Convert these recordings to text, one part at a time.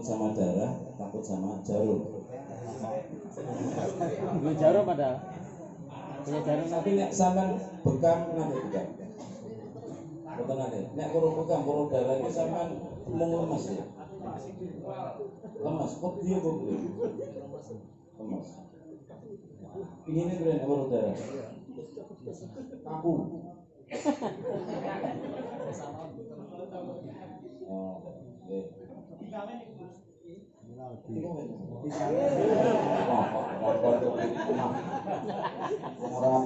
sama darah, takut sama jarum. Jarum ada. Punya jarum tapi nek sampean bekam nanti bekam. Boten nanti. Nek kurang bekam, kurang darah iki sampean lemes ya. Lemes, kok dia kok. Lemes. Ingine keren kurang darah. Aku. Oh, oke. Rapi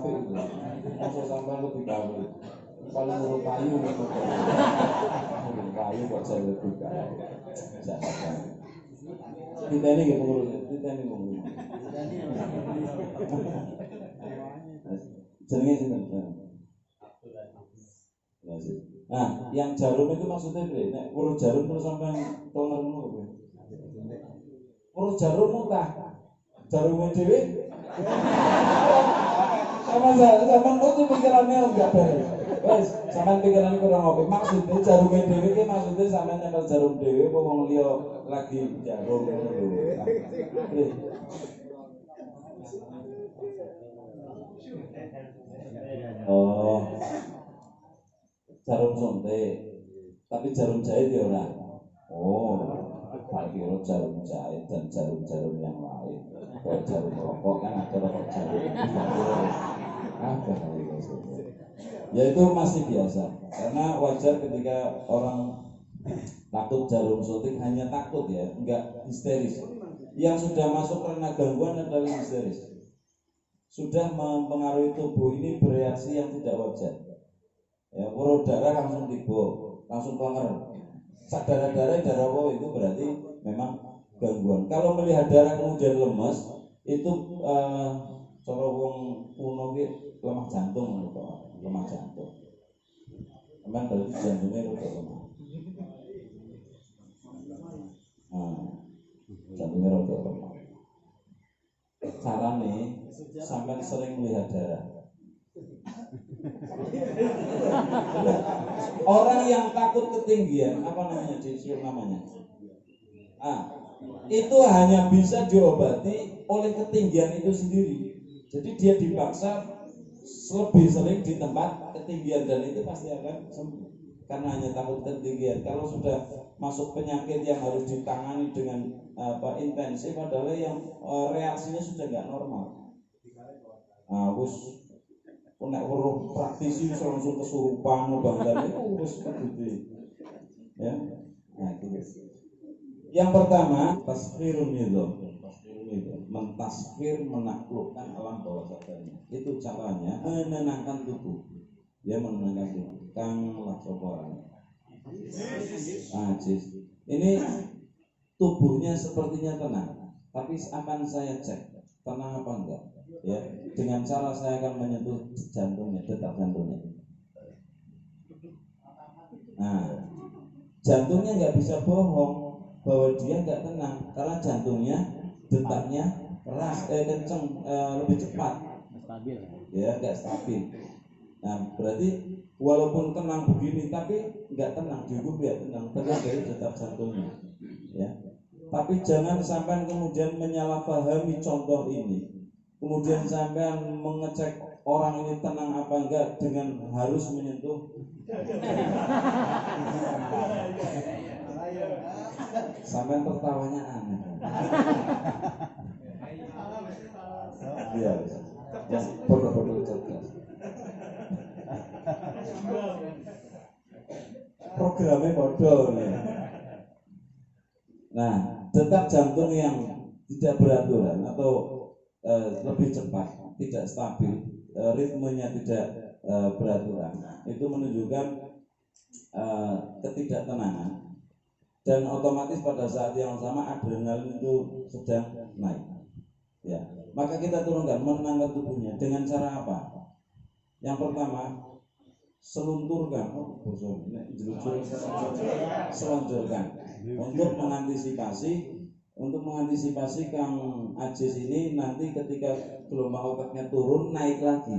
itu, masuk sampai lebih gawe. Paling urut kayu gitu. Kayu kok saya lebih gawe. Kita ini gitu urut, kita ini ngomong. Jenenge sinten? Nah, yang jarum itu maksudnya nek urut jarum terus sampai toner ngono kok. Urut jarum muntah. Jarum dhewe. Sama itu pikirannya enggak beres. Wes, sampean pikirannya kurang oke. Maksudnya jarum dhewe iki maksudnya sampean nyekel jarum dhewe apa wong liya lagi jarum ngono lho. Oh. Jarum suntik. Tapi jarum jahit ya ora. Oh. Tak kira jarum jahit dan jarum-jarum yang lain. Kayak jarum rokok kan ada rokok jarum. Ya itu masih biasa. Karena wajar ketika orang takut jarum suntik hanya takut ya, enggak histeris. Yang sudah masuk karena gangguan adalah histeris. Sudah mempengaruhi tubuh ini bereaksi yang tidak wajar. Ya, poro darah langsung tiba, langsung kelengar. Sak darah-darah apa itu berarti memang gangguan. Kalau melihat darah kemudian lemas, itu cara wong kuno ki lemah jantung kok, lemah jantung. Memang berarti jantungnya udah lemah. Jantungnya udah lemah. Carane sampai sering melihat darah. Orang yang takut ketinggian, apa namanya disuruh namanya? Itu hanya bisa diobati oleh ketinggian itu sendiri. Jadi dia dipaksa lebih sering di tempat ketinggian dan itu pasti akan sembuh. Karena hanya takut ketinggian. Kalau sudah masuk penyakit yang harus ditangani dengan intensif adalah yang reaksinya sudah nggak normal. Wis nek weruh praktisi langsung kesurupan bangdan itu wis gede. Ya. Nah, itu. Yang pertama, tasghirun nizam. Mentasghir, menaklukkan alam bawah sadarnya. Itu caranya menenangkan tubuh. Ya, menenangkan tubuh. Kang laksokoran. Ini tubuhnya sepertinya tenang, tapi akan saya cek tenang apa enggak. Ya, dengan cara saya akan menyentuh jantungnya, detak jantungnya. Nah, jantungnya nggak bisa bohong bahwa dia nggak tenang karena jantungnya detaknya keras, kenceng, lebih cepat, stabil. Ya, nggak stabil. Nah, berarti walaupun tenang begini, tapi nggak tenang, diukur nggak tenang dari detak jantungnya. Ya, tapi jangan sampai kemudian menyalahpahami contoh ini. Kemudian sampean mengecek orang ini tenang apa enggak dengan harus menyentuh. Sampean tertawanya aneh. Iya. Ya, bodoh-bodoh cerdas. Programnya bodoh nih. Nah, detak jantung yang tidak beraturan atau lebih cepat, tidak stabil, ritmenya tidak beraturan, itu menunjukkan ketidaktenangan dan otomatis pada saat yang sama adrenalin itu sedang naik. Ya, maka kita turunkan menenangkan tubuhnya dengan cara apa? Yang pertama, selunturkan, selunturkan untuk mengantisipasi Kang Ajis ini nanti ketika gelombang otaknya turun naik lagi.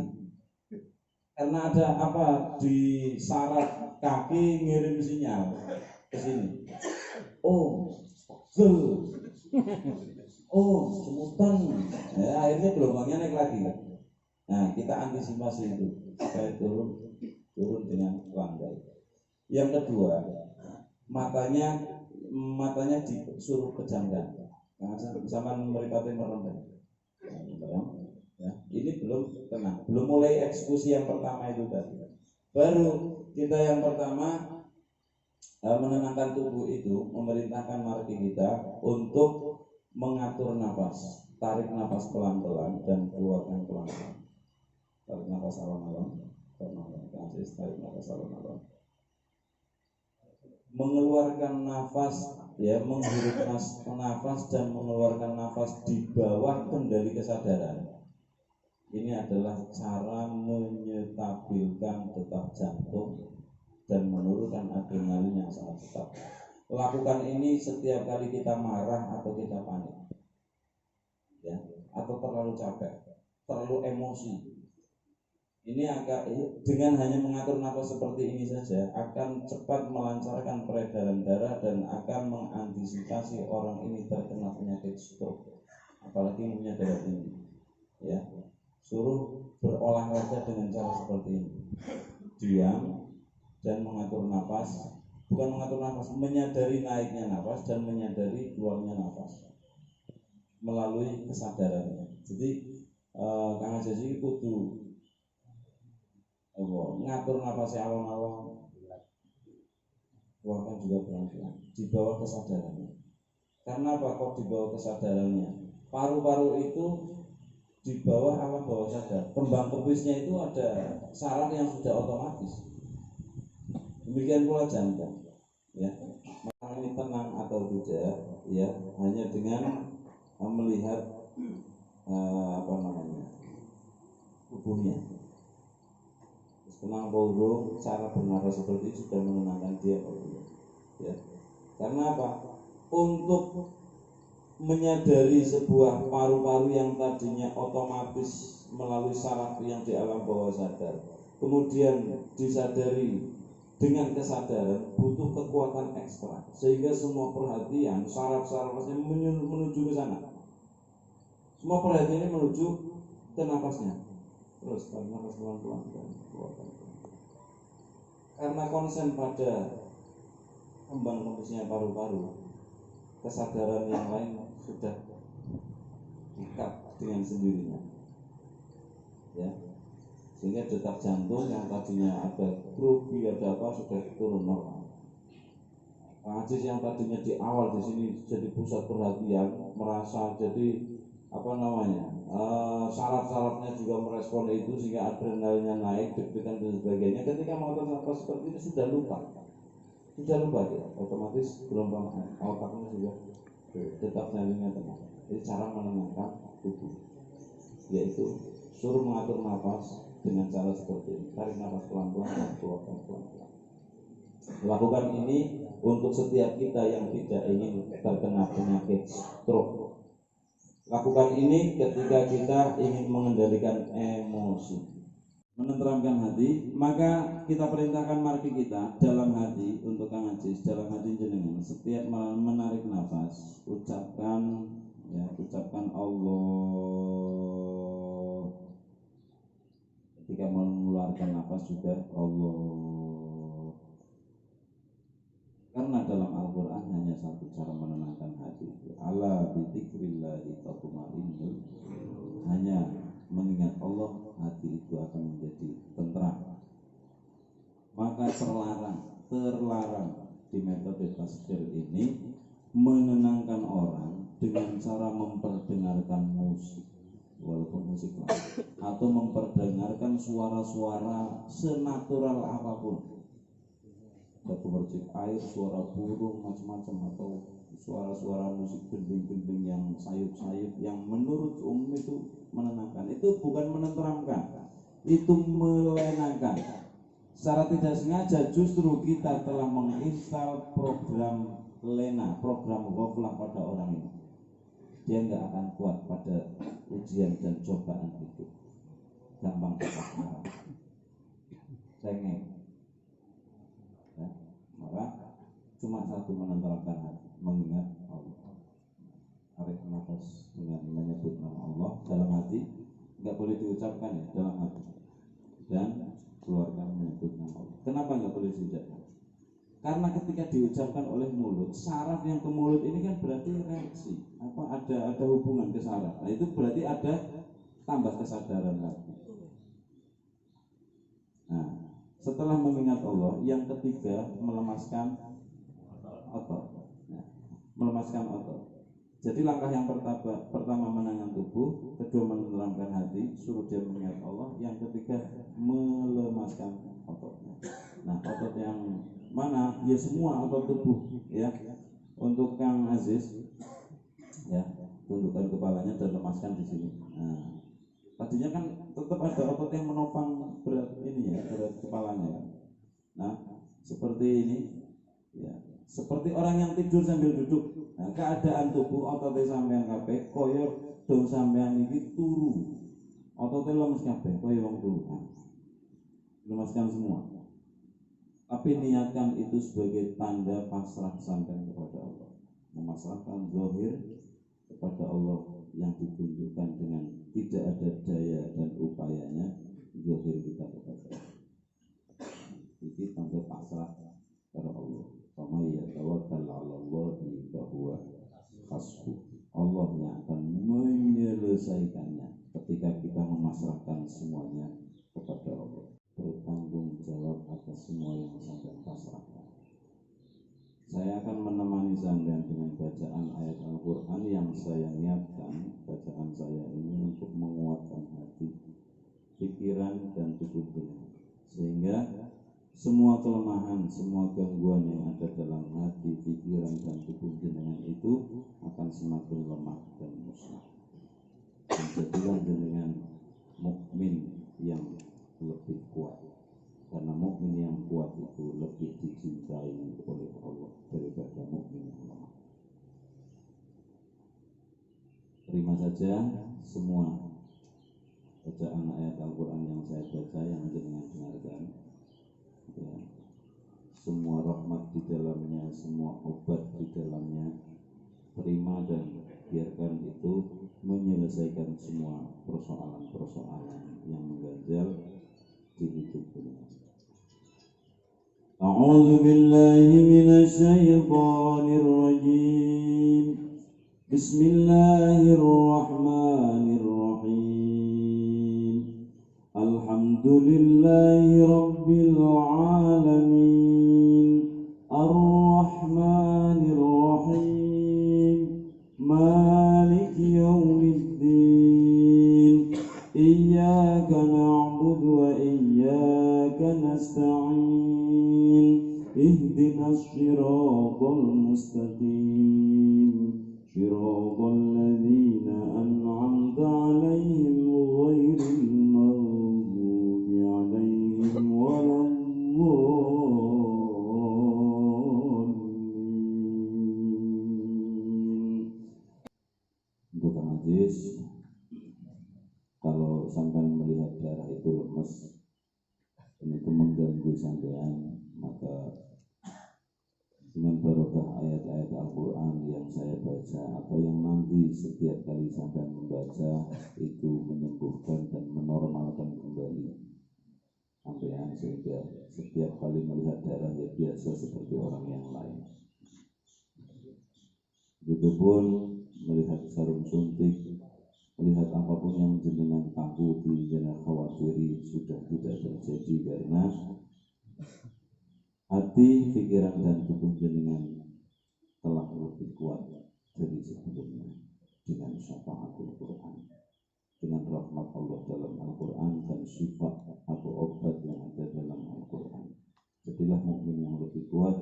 Karena ada apa di saraf kaki ngirim sinyal ke sini. Oh, Bel. Oh, semutan. Akhirnya gelombangnya naik lagi. Nah, kita antisipasi itu supaya turun dengan landai. Yang kedua, matanya disuruh pejamkan. Sama meripati merem. Ya, ini belum tenang, belum mulai eksekusi yang pertama itu tadi. Baru kita yang pertama menenangkan tubuh itu, memerintahkan margi kita untuk mengatur nafas, tarik nafas pelan-pelan dan keluarkan pelan-pelan. Tarik nafas alon-alon, tarik nafas alon-alon. Mengeluarkan nafas, ya, menghirup nafas dan mengeluarkan nafas di bawah kendali kesadaran. Ini adalah cara menyetabilkan detak jantung dan menurunkan adrenalin yang sangat cepat. Lakukan ini setiap kali kita marah atau kita panik, ya, atau terlalu capek, terlalu emosi. Ini dengan hanya mengatur nafas seperti ini saja akan cepat melancarkan peredaran darah dan akan mengantisipasi orang ini terkena penyakit stroke, apalagi punya darah tinggi. Ya, suruh berolahraga dengan cara seperti ini. Diam dan mengatur nafas, bukan mengatur nafas, menyadari naiknya nafas dan menyadari keluarnya nafas melalui kesadarannya. Jadi Kang Haji kudu ngatur nafasnya alon-alon, keluarkan juga pelan-pelan, dibawa kesadarannya. Karena apa kok dibawa kesadarannya? Paru-paru itu di bawah alam bawah sadar. Kembang kempisnya itu ada saraf yang sudah otomatis. Demikian pula jantung, ya. Maka ini tenang atau tidak, ya, hanya dengan melihat tubuhnya. Tenang burung, cara bernafas seperti itu sudah menenangkan dia, ya. Karena apa? Untuk menyadari sebuah paru-paru yang tadinya otomatis melalui saraf yang di alam bawah sadar, kemudian disadari dengan kesadaran, butuh kekuatan ekstra sehingga semua perhatian saraf-sarafnya menuju ke sana. Semua perhatiannya menuju ke nafasnya. Terus tarik nafas pelan-pelan dan keluarkan. Karena konsen pada kembang kempisnya paru-paru, kesadaran yang lain sudah dikat dengan sendirinya, ya. Sehingga detak jantung yang tadinya ada grogi, ada apa, sudah turun normal. Ajis yang tadinya di awal di sini jadi pusat perhatian, merasa jadi saraf-sarafnya juga merespon itu sehingga adrenalinnya naik, deg-degan dan sebagainya. Ketika mengatur nafas seperti itu sudah lupa dia, otomatis gelombang otaknya juga detak jantungnya tenang. Jadi cara menenangkan tubuh, yaitu suruh mengatur nafas dengan cara seperti ini. Tarik nafas pelan-pelan dan keluarkan pelan-pelan. Lakukan ini untuk setiap kita yang tidak ingin terkena penyakit stroke. Lakukan ini ketika kita ingin mengendalikan emosi, menenteramkan hati. Maka kita perintahkan margi kita dalam hati untuk Kang Ajis, dalam hati jenengan. Setiap menarik nafas, ucapkan Allah. Ketika mengeluarkan nafas juga Allah. Karena dalam Al-Quran hanya satu cara menenangkan hati itu, ala bidzikrillahi tatma'innul. Hanya mengingat Allah, hati itu akan menjadi tentram. Maka terlarang di metode tasbih ini menenangkan orang dengan cara memperdengarkan musik, walaupun musik lain, atau memperdengarkan suara-suara senatural apapun, gemercik air, suara burung, macam-macam, atau suara-suara musik gending-gending yang sayup-sayup yang menurut umum itu menenangkan. Itu bukan menenteramkan, itu melenakan. Secara tidak sengaja justru kita telah menginstal program lena, program ghaflah pada orang ini. Dia nggak akan kuat pada ujian dan cobaan hidup, gampang cepat marah, cengeng. Maka cuma satu menenteramkan hati, mengingat Allah. terus dengan menyebut nama Allah dalam hati, nggak boleh diucapkan ya dalam hati, dan keluarkan menyebut nama Allah. Kenapa nggak boleh diucapkan? Karena ketika diucapkan oleh mulut, saraf yang ke mulut ini kan berarti reaksi, ada hubungan ke saraf. Nah itu berarti ada tambah kesadaran lagi. Nah, setelah mengingat Allah, yang ketiga melemaskan otot. Nah, melemaskan otot. Jadi langkah yang pertama menenangkan tubuh, kedua menenteramkan hati, suruh dia mengingat Allah. Yang ketiga melemaskan ototnya. Nah, otot yang mana? Ya semua otot tubuh, ya. Untuk Kang Aziz, ya, tundukkan kepalanya dan lemaskan di sini. Nah, tadinya kan tetap ada otot yang menopang berat ini ya, berat kepalanya. Nah, seperti ini, ya, seperti orang yang tidur sambil duduk. Nah, keadaan tubuh ototnya sampean kabeh koyo dong sampean iki turu. Ototnya lemes kabeh koyo wong turu. Lemaskan semua. Tapi niatkan itu sebagai tanda pasrah sampean kepada Allah. Memasrahkan zahir kepada Allah yang ditunjukkan dengan tidak ada daya dan upayanya zahir kita kepada Allah. Ini tanda pasrah kepada Allah. Sama ya tawakkal 'ala Allahi bahwa hasbuh. Allah yang akan menyelesaikannya ketika kita memasrahkan semuanya kepada Allah. Bertanggung jawab atas semua yang sampai pasrahkan. Saya akan menemani sampean dengan bacaan ayat Al-Quran yang saya niatkan bacaan saya ini untuk menguatkan hati, pikiran, dan tubuh kita, sehingga semua kelemahan, semua gangguan yang ada dalam hati, pikiran, dan tubuh jenengan itu akan semakin lemah dan musnah. Dan jadilah jenengan mukmin yang lebih kuat, karena mukmin yang kuat itu lebih dicintai oleh Allah daripada mukmin yang lemah. Terima saja semua bacaan ayat Al-Quran yang saya baca, yang jenengan dengarkan. Ya, semua rahmat di dalamnya, semua obat di dalamnya, terima dan biarkan itu menyelesaikan semua persoalan-persoalan yang mengganjal di hidup ini. A'udzu billahi minasy syaithanir rajim. Bismillahirrahmanirrahim. Alhamdulillahi rabbil alamin. Ar-Rahmanir Rahim. Maliki yaumiddin. Iyyaka na'budu wa iyyaka nasta'in. Ihdinas siratal mustaqim. Siratal ladzina an'amta 'alaihim ghairil maghdubi 'alaihim waladdallin. Untuk Kang Aziz, kalau sampai melihat darah itu lemes dan itu mengganggu sampean, maka dengan barokah ayat-ayat Al-Quran yang saya baca atau yang nanti setiap kali sampean membaca itu menyembuhkan dan menormalkan kembali sampean, sehingga setiap kali melihat darah ya biasa seperti orang yang lain. Begitupun melihat jarum suntik, melihat apapun yang jenengan takuti, jenengan khawatiri sudah tidak terjadi, karena hati, pikiran, dan tubuh jenengan telah lebih kuat dari sebelumnya dengan syafaatul Quran, dengan rahmat Allah dalam Al-Quran dan sifat atau obat yang ada dalam Al-Quran. Jadilah mukmin yang lebih kuat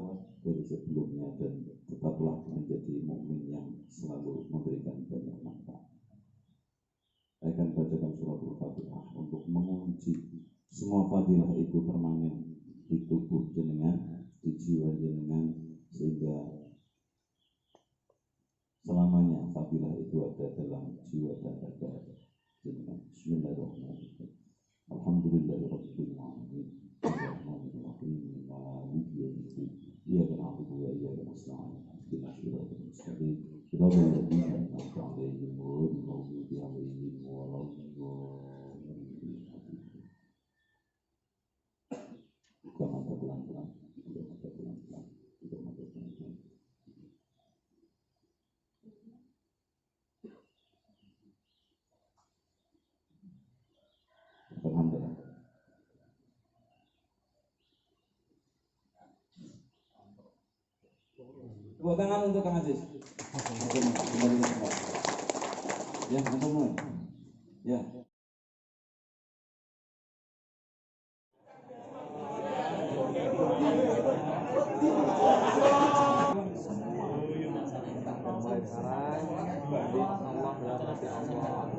dari sebelumnya dan tetaplah menjadi mukmin yang selalu memberikan banyak manfaat. Saya akan bacakan surat Al-Fatihah untuk mengunci semua fadilah itu permanen di tubuh jenengan, di jiwa jenengan, sehingga selamanya fadilah itu ada dalam jiwa dan raga jenengan. Bismillahirrahmanirrahim. Alhamdulillahirabbil alamin. Arrahmanirrahim. Maliki yaumiddin. Iyyaka na'budu wa iyyaka nasta'in. Ihdinas siratal mustaqim. Siratal ladzina an'amta 'alaihim Tepuk tangan untuk Kang Aziz. Kembali ke tempat. Ya, ketemu. Ya. Mulai sekarang, Allah dalam hati Allah.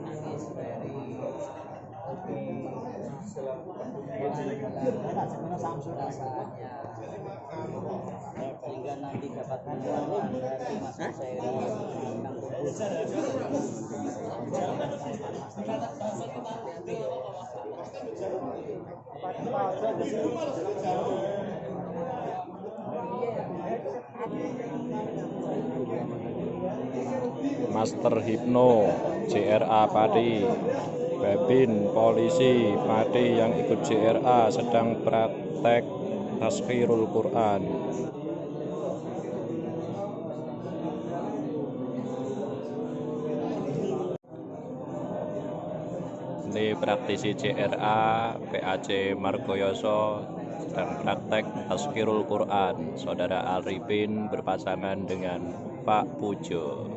Sehingga nanti dapat mendoakan dari Mas Husairi Master Hipno, JRA Pati, Babin, polisi Pati yang ikut JRA sedang praktek taskhirul Quran. Ini praktisi JRA PAC Margoyoso sedang praktek taskhirul Quran. Saudara Arifin berpasangan dengan Pak Pujo.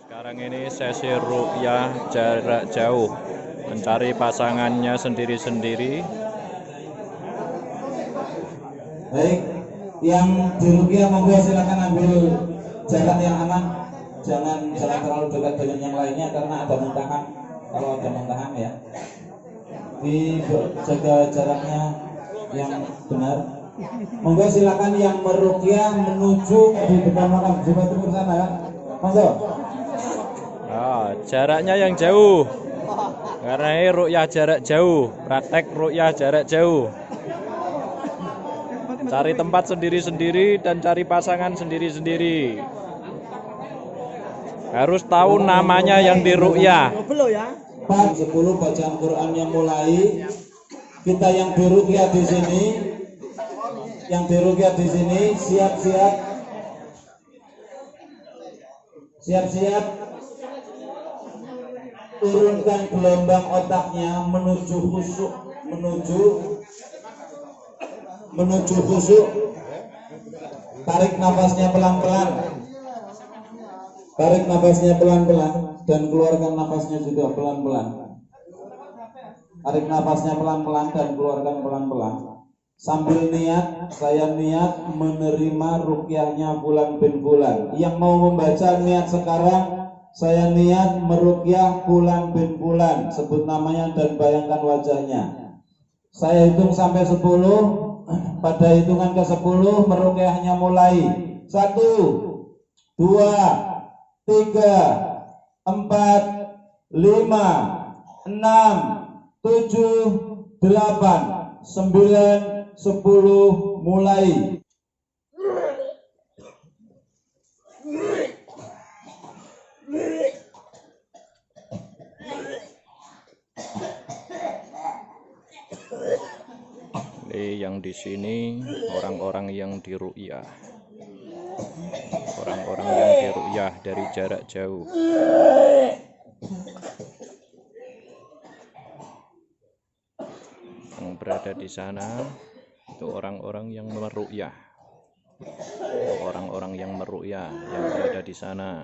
Sekarang ini sesi ruqyah jarak jauh, mencari pasangannya sendiri-sendiri. Baik, yang di ruqyah monggo silakan ambil jarak yang aman. Jangan terlalu dekat dengan yang lainnya karena ada muntahan. Kalau ada muntahan ya, dijaga jaraknya yang benar. Monggo silakan yang meruqyah menuju di depan makam Jumat Timur sana ya. Monggo. Oh, jaraknya yang jauh. Karena ini ruqyah jarak jauh, praktek ruqyah jarak jauh. Cari tempat sendiri-sendiri dan cari pasangan sendiri-sendiri. Harus tahu namanya yang diruqyah. Jam 10 bacaan Qur'annya mulai. Kita yang diruqyah di sini, siap-siap turunkan gelombang otaknya menuju khusyuk, menuju khusyuk. Tarik nafasnya pelan-pelan. Tarik nafasnya pelan-pelan dan keluarkan nafasnya juga pelan-pelan. Tarik nafasnya pelan-pelan dan keluarkan pelan-pelan. Sambil niat, saya niat menerima ruqyahnya Fulan bin Fulan. Yang mau membaca niat sekarang, saya niat meruqyah Fulan bin Fulan. Sebut namanya dan bayangkan wajahnya. Saya hitung sampai 10. Pada hitungan ke-10 meruqyahnya mulai. 1, 2, 3, 4, 5, 6, 7, 8, 9, 10, mulai. Ini yang di sini orang-orang yang diruqyah. Orang-orang yang diruqyah dari jarak jauh. Yang berada di sana itu orang-orang yang meruqyah. Orang-orang yang meruqyah yang berada di sana.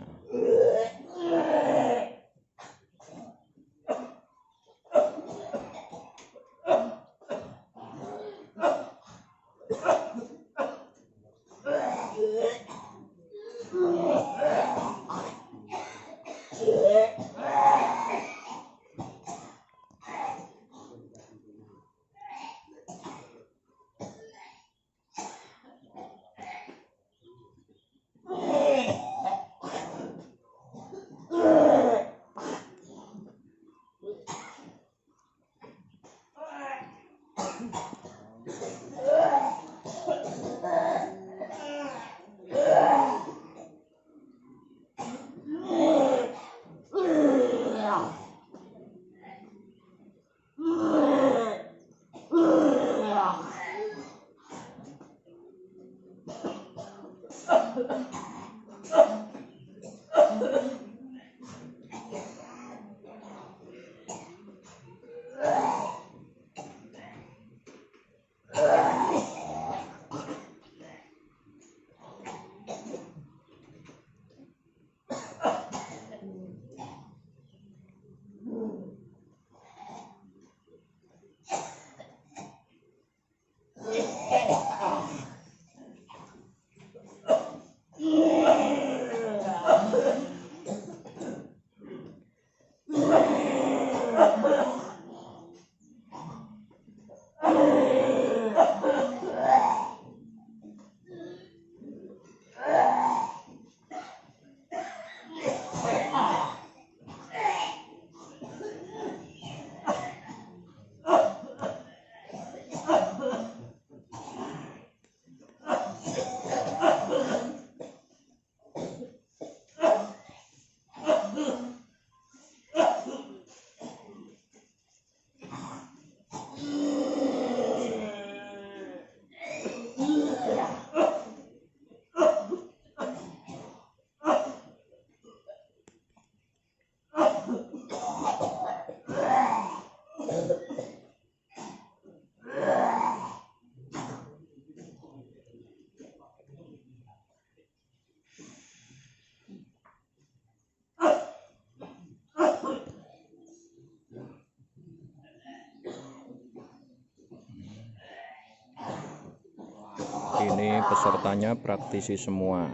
Ini pesertanya praktisi semua.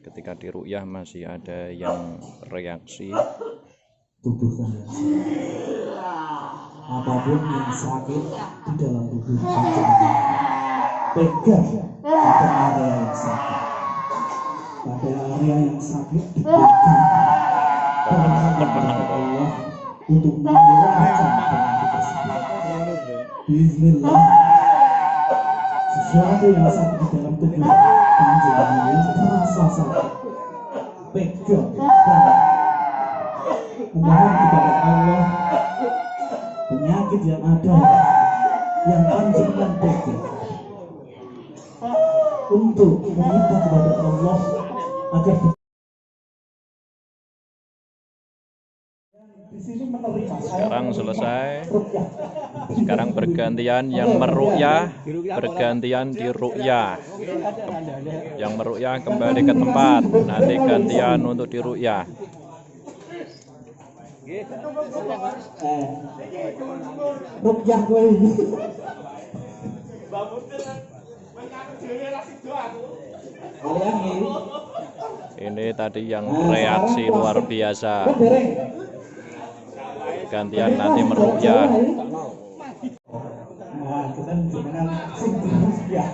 Ketika diruqyah masih ada yang reaksi. Tubuh kalian apapun yang sakit di dalam tubuh kalian, pegang pada area yang sakit, pada area yang sakit dipegang kepada Allah untuk menyembuhkan penyakit tersebut. Bismillah. Sesuatu yang sakit di dalam tubuh panjenengan yang terasa sakit, pegang dan memohon kepada Allah penyakit yang ada yang panjenengan pegang untuk meminta kepada Allah agar di sini menerima. Sekarang selesai. Sekarang bergantian yang meruqyah, bergantian diruqyah. Yang meruqyah kembali ke tempat, nanti gantian untuk diruqyah. Rukyah kowe ini. Ini tadi yang reaksi luar biasa. Gantian nanti meruqyah. Nah, kita dengan sing ya.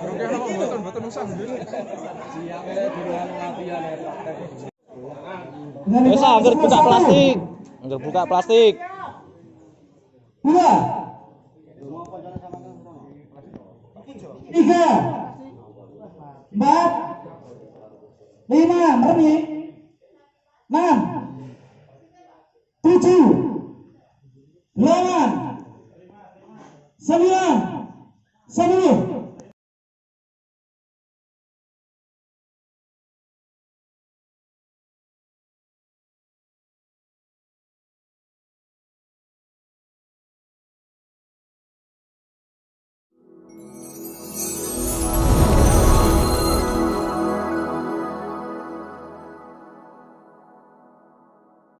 Bisa anggar buka plastik. Anggar buka plastik. Dua. Tiga. Empat. Lima. Berapa? 6. 7. 8. 9. 10.